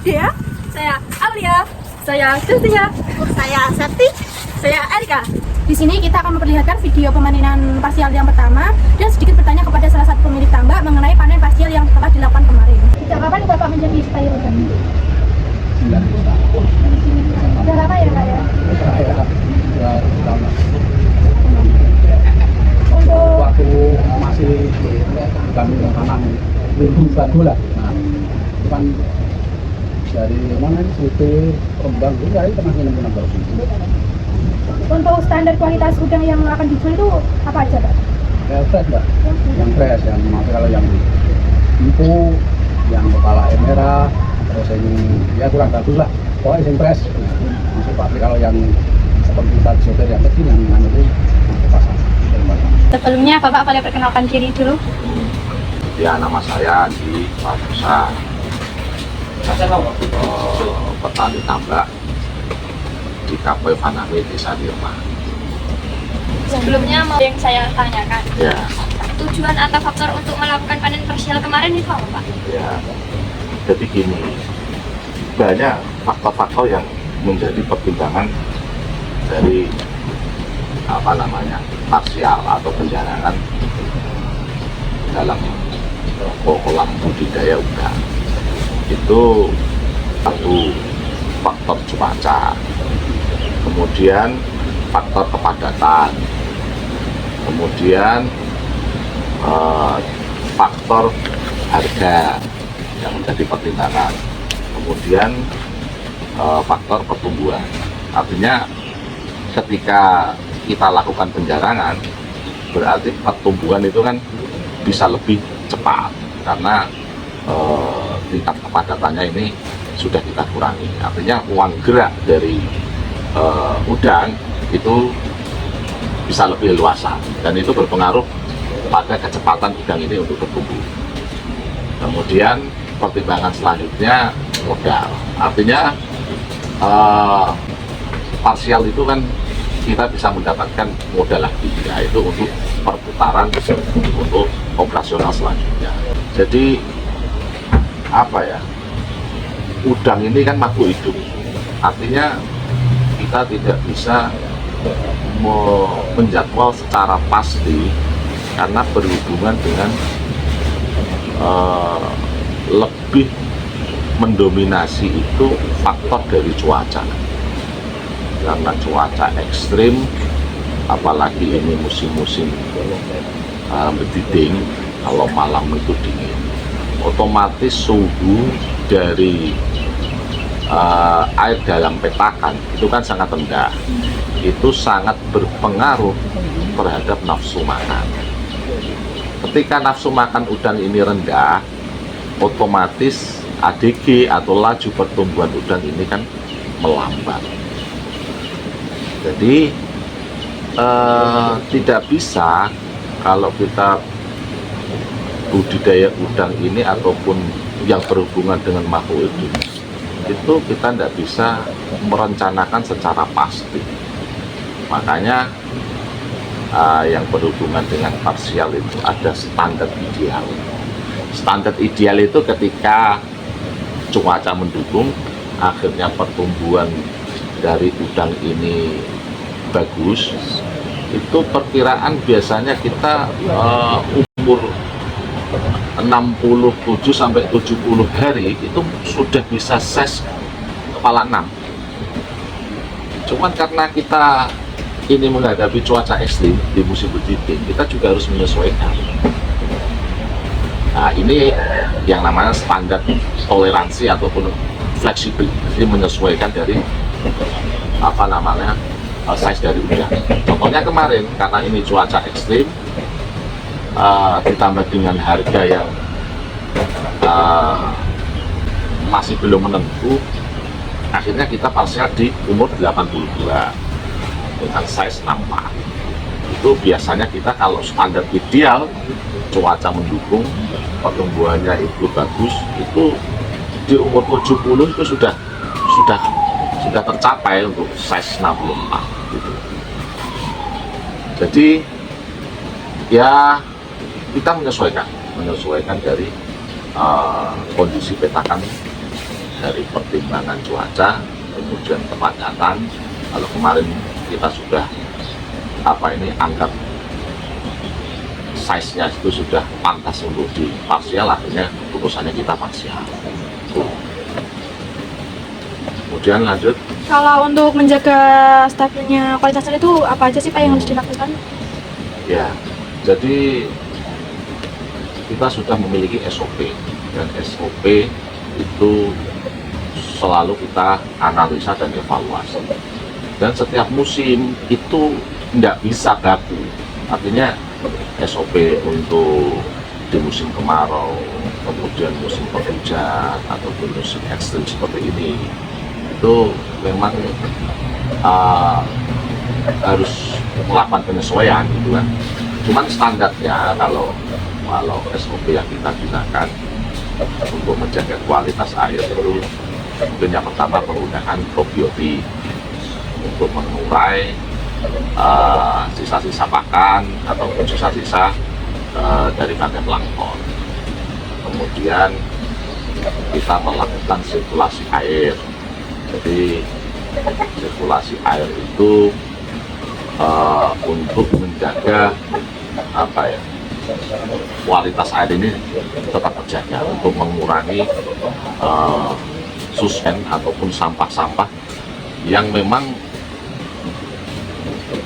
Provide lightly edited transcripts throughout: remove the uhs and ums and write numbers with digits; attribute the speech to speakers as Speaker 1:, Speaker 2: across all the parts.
Speaker 1: Dea, saya Alia, saya Cynthia, saya Septi, saya Erika. Di sini kita akan memperlihatkan video pemanenan parsial yang pertama dan sedikit bertanya kepada salah satu pemilik tambak mengenai panen parsial yang telah dilakukan kemarin. Sejak kapan Bapak menjadi petani udang?
Speaker 2: 9 tahun.
Speaker 1: Sudah lama ya Kak ya? Untuk
Speaker 2: Waktu masih kami tanam ribu bagu lah. Nah, itu kan dari mana ini supir Rembang juga itu masih 6 tahun.
Speaker 1: untuk standar kualitas udang yang akan dijual itu apa aja Pak?
Speaker 2: Ya fresh mbak, yang fresh, yang masih kalau yang itu, yang kepala merah, terus ini ya kurang bagus lah. Pokoknya yang fresh. Masuk pabrik. Kalau yang seperti tadi supir yang kecil yang itu masuk pasar.
Speaker 1: Sebelumnya Bapak boleh perkenalkan diri dulu.
Speaker 3: Ya, nama saya Andi Musa, petani tambak di KP Fanami Desa Dirma.
Speaker 4: Sebelumnya mau yang saya tanyakan,
Speaker 3: Ya,
Speaker 4: tujuan atau faktor untuk melakukan panen parsial kemarin itu apa Pak?
Speaker 3: ya. Jadi gini, banyak faktor-faktor yang menjadi pertimbangan dari parsial atau penjarangan dalam kolam budidaya udang. Itu satu faktor cuaca, kemudian faktor kepadatan, kemudian faktor harga yang menjadi pertimbangan, kemudian faktor pertumbuhan. Artinya ketika kita lakukan penjarangan, berarti pertumbuhan itu kan bisa lebih cepat karena tingkat kepadatannya ini sudah kita kurangi. Artinya uang gerak dari udang itu bisa lebih luasa dan itu berpengaruh pada kecepatan udang ini untuk bertumbuh. Kemudian pertimbangan selanjutnya modal. Artinya parsial itu kan kita bisa mendapatkan modal lagi, yaitu untuk perputaran untuk operasional selanjutnya. Jadi apa ya, udang ini kan makhluk hidup, artinya kita tidak bisa menjadwal secara pasti karena berhubungan dengan lebih mendominasi itu faktor dari cuaca. Karena cuaca ekstrim, apalagi ini musim-musim bediding, kalau malam itu dingin, otomatis suhu dari air dalam petakan itu kan sangat rendah. Itu sangat berpengaruh terhadap nafsu makan. Ketika nafsu makan udang ini rendah, otomatis ADG atau laju pertumbuhan udang ini kan melambat. Jadi tidak bisa kalau kita budidaya udang ini ataupun yang berhubungan dengan makhluk itu kita tidak bisa merencanakan secara pasti. Makanya yang berhubungan dengan parsial itu ada standar ideal. Standar ideal itu ketika cuaca mendukung, akhirnya pertumbuhan dari udang ini bagus, itu perkiraan biasanya kita umur 67 sampai 70 hari itu sudah bisa size kepala 6. Cuman karena kita ini menghadapi cuaca ekstrim di musim bediding, kita juga harus menyesuaikan. Nah, ini yang namanya standar toleransi ataupun fleksibel, jadi menyesuaikan dari size dari udang. Contohnya kemarin karena ini cuaca ekstrim, ditambah dengan harga yang masih belum menentu, akhirnya kita parsial di umur 82 dengan size 64. Itu biasanya kita kalau standar ideal, cuaca mendukung, pertumbuhannya itu bagus, itu di umur 70 itu sudah tercapai untuk size 64 gitu. Jadi ya kita menyesuaikan dari kondisi petakan dari pertimbangan cuaca, kemudian kepadatan. Kalau kemarin kita sudah anggap size-nya itu sudah pantas untuk di parsial, akhirnya keputusannya kita parsial. Kemudian lanjut.
Speaker 1: Kalau untuk menjaga stabilnya kualitas air itu apa aja sih Pak yang harus dilakukan?
Speaker 3: Ya, jadi kita sudah memiliki SOP, dan SOP itu selalu kita analisa dan evaluasi. Dan setiap musim itu tidak bisa baku. Artinya SOP untuk di musim kemarau, kemudian musim penghujan ataupun musim ekstrim seperti ini, itu memang harus melakukan penyesuaian gitu kan. Cuman standarnya kalau SOP yang kita gunakan untuk menjaga kualitas air itu mungkin yang pertama penggunaan probiotik untuk mengurai sisa-sisa pakan ataupun sisa-sisa dari bagian plankton. Kemudian kita melakukan sirkulasi air. Jadi sirkulasi air itu untuk menjaga kualitas air ini tetap terjaga, untuk mengurangi suspen ataupun sampah-sampah yang memang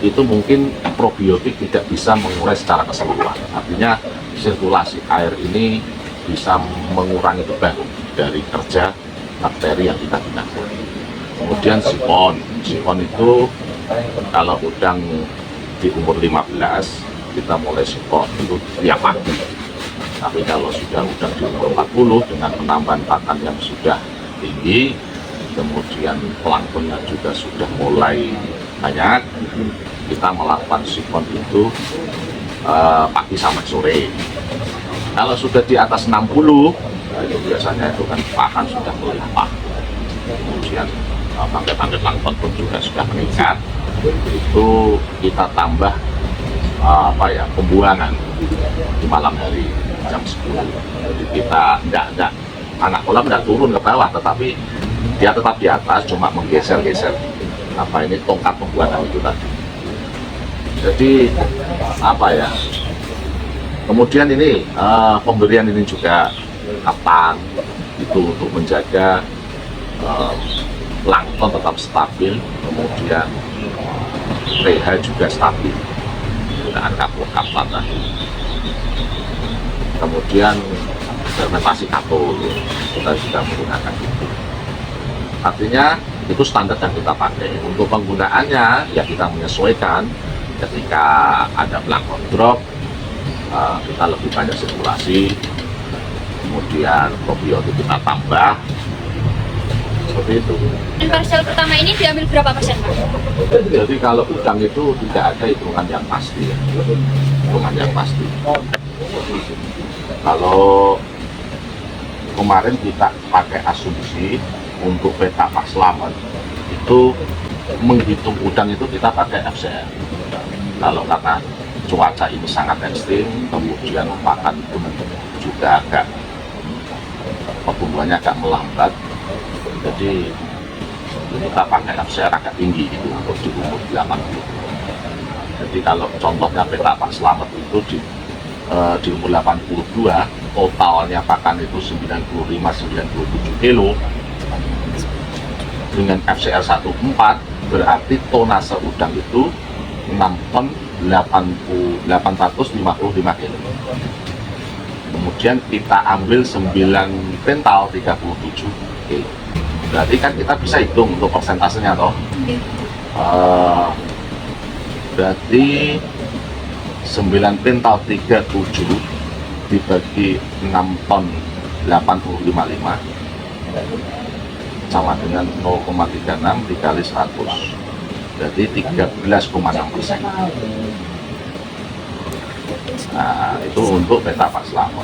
Speaker 3: itu mungkin probiotik tidak bisa mengurai secara keseluruhan. Artinya sirkulasi air ini bisa mengurangi beban dari kerja bakteri yang kita gunakan. Kemudian sifon itu kalau udang di umur 15 kita mulai sifon itu tiap pagi. Tapi kalau sudah udang di umur 40 dengan penambahan pakan yang sudah tinggi, kemudian planktonnya juga sudah mulai banyak, kita melakukan sifon itu pagi sampai sore. Kalau sudah di atas 60, itu biasanya itu kan pakan sudah mulai lapar. Kemudian bangkai-bangkai plankton pun juga sudah meningkat. Itu kita tambah pembuangan di malam hari jam 10. Jadi kita enggak anak kolam enggak turun ke bawah, tetapi dia tetap di atas, cuma menggeser-geser tongkat pembuangan itu tadi. Jadi kemudian ini pemberian ini juga kapan itu untuk menjaga plankton tetap stabil, kemudian pH juga stabil dengan kapur-kapur tadi. Kemudian fermentasi katul kita juga menggunakan itu. Artinya itu standar yang kita pakai. Untuk penggunaannya ya kita menyesuaikan. Ketika ada plankton drop, kita lebih banyak sirkulasi, kemudian probiotik kita tambah, seperti itu.
Speaker 4: Dan parsial pertama ini diambil berapa persen, Pak?
Speaker 3: Jadi kalau udang itu tidak ada hitungan yang pasti ya. Hitungan yang pasti. Kalau kemarin kita pakai asumsi untuk peta Pak Slamet itu menghitung udang itu kita pakai FCR. Kalau karena cuaca ini sangat ekstrim, kemudian pakan itu juga agak pertumbuhannya agak melambat, jadi kita pakai FCR agak tinggi itu untuk di umur 80. Jadi kalau contohnya peta Pak Slamet itu di umur 82, totalnya pakan itu 95-97 kilo dengan FCR 14, berarti tonase udang itu 6 ton 855 kilo. Kemudian kita ambil 9 pental 37 kilo. Berarti kan kita bisa hitung untuk persentasenya toh. Berarti 9 pental 37 dibagi 6 ton 855 sama dengan 0,36 dikali 100, berarti 13,6%. Nah, itu untuk peta Pak Slamet.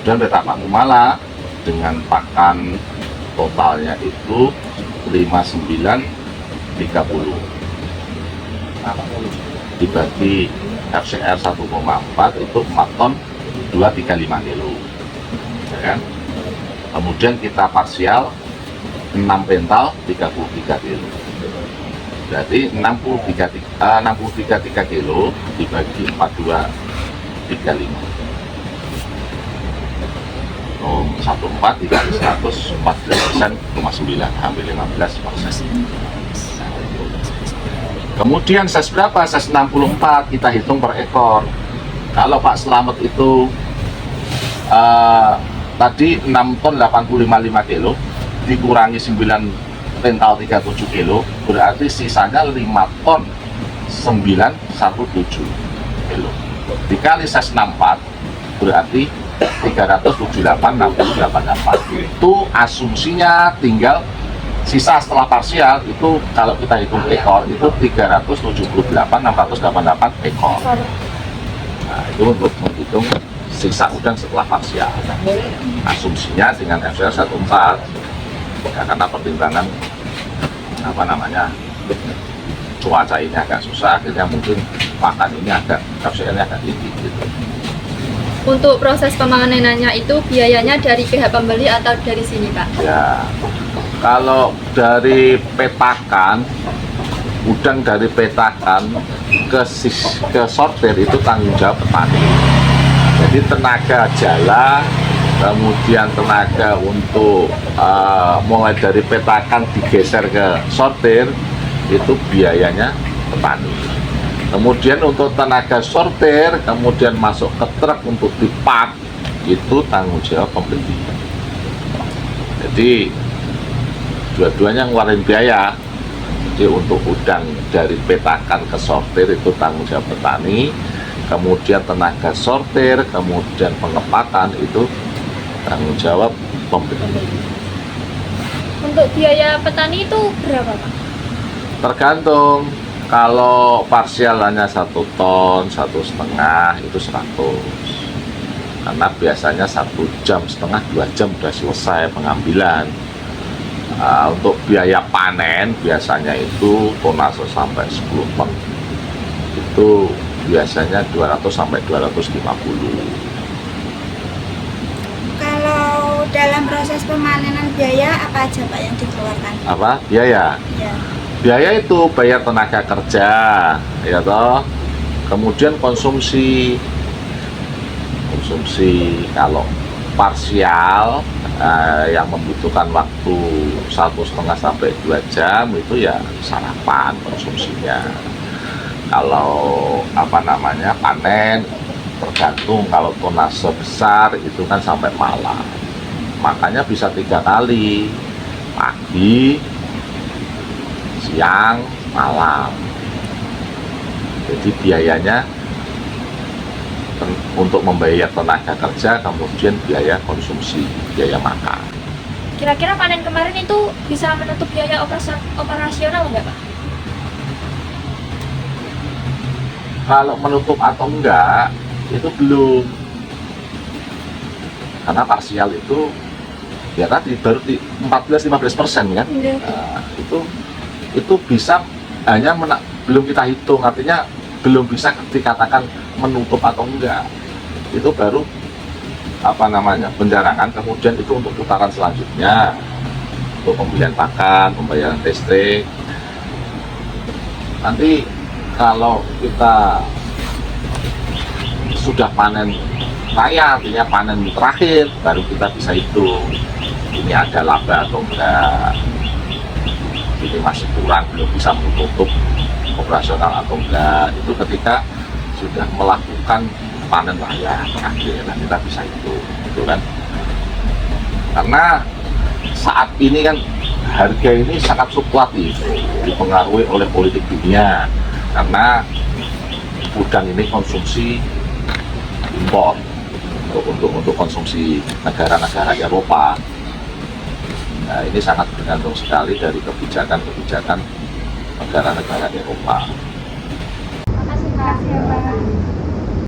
Speaker 3: Kemudian peta Pak Kumala dengan pakan totalnya itu 5930. Nah, dibagi FCR 1,4 itu 4 ton 235 kilo. Ya kan? Kemudian kita parsial 6 pental 33 kilo. Berarti 63 kilo dibagi 4235. 14 dikali 100 14,9, hampir 15%. Kemudian size berapa? Size 64 kita hitung per ekor. Kalau Pak Slamet itu tadi 6 ton 85,5 kilo dikurangi 9 pental 37 kilo, berarti sisanya 5 ton 917 kilo. Dikali size 64 berarti 378,688. Itu asumsinya, tinggal sisa setelah parsial itu kalau kita hitung ekor itu 378,688 ekor. Nah, itu untuk menghitung sisa udang setelah parsial. Asumsinya dengan FCR 14 ya, karena pertimbangan cuaca ini agak susah, akhirnya mungkin makan ini agak FCR-nya agak tinggi gitu.
Speaker 4: Untuk proses pemanenannya itu biayanya dari pihak pembeli atau dari sini, Pak?
Speaker 3: Ya, kalau dari petakan, udang dari petakan ke sortir itu tanggung jawab petani. Jadi tenaga jala, kemudian tenaga untuk mulai dari petakan digeser ke sortir itu biayanya petani. Kemudian untuk tenaga sortir, kemudian masuk ke truk untuk dipak, itu tanggung jawab pembeli. Jadi dua-duanya ngeluarin biaya. Jadi untuk udang dari petakan ke sortir itu tanggung jawab petani, kemudian tenaga sortir, kemudian pengepakan itu tanggung jawab pembeli.
Speaker 4: Untuk biaya petani itu berapa, Pak?
Speaker 3: Tergantung. Kalau parsial hanya 1 ton, 1,5 itu 100. Karena biasanya 1,5 jam, 2 jam sudah selesai pengambilan. Untuk biaya panen biasanya itu tonase sampai 10 ton. Itu biasanya 200 sampai 250.
Speaker 5: Kalau dalam proses pemanenan biaya apa aja Pak yang dikeluarkan?
Speaker 3: Apa? Biaya?
Speaker 5: Ya.
Speaker 3: Biaya itu bayar tenaga kerja, ya toh. Kemudian konsumsi kalau parsial yang membutuhkan waktu 1,5 sampai 2 jam itu ya sarapan konsumsinya. Kalau panen tergantung, kalau tonase besar itu kan sampai malam, makanya bisa 3 kali, pagi, siang, malam. Jadi biayanya untuk membayar tenaga kerja, kemudian biaya konsumsi, biaya makan.
Speaker 4: Kira-kira panen kemarin itu bisa menutup biaya operasional nggak, Pak?
Speaker 3: Kalau menutup atau enggak, itu belum. Karena parsial itu ya tadi baru 14-15% kan. Nah, itu bisa hanya belum kita hitung, artinya belum bisa dikatakan menutup atau enggak. Itu baru penjarangan, kemudian itu untuk putaran selanjutnya, untuk pembelian pakan, pembayaran listrik. Nanti kalau kita sudah panen raya, artinya panen terakhir, baru kita bisa hitung ini ada laba atau enggak, ini masih kurang, belum bisa menutup operasional atau enggak. Itu ketika sudah melakukan panen raya terakhir, nah kita bisa hitung, gitu kan. Karena saat ini kan harga ini sangat fluktuatif, dipengaruhi oleh politik dunia, karena udang ini konsumsi impor untuk konsumsi negara-negara Eropa. Nah, ini sangat bergantung sekali dari kebijakan negara-negara Eropa.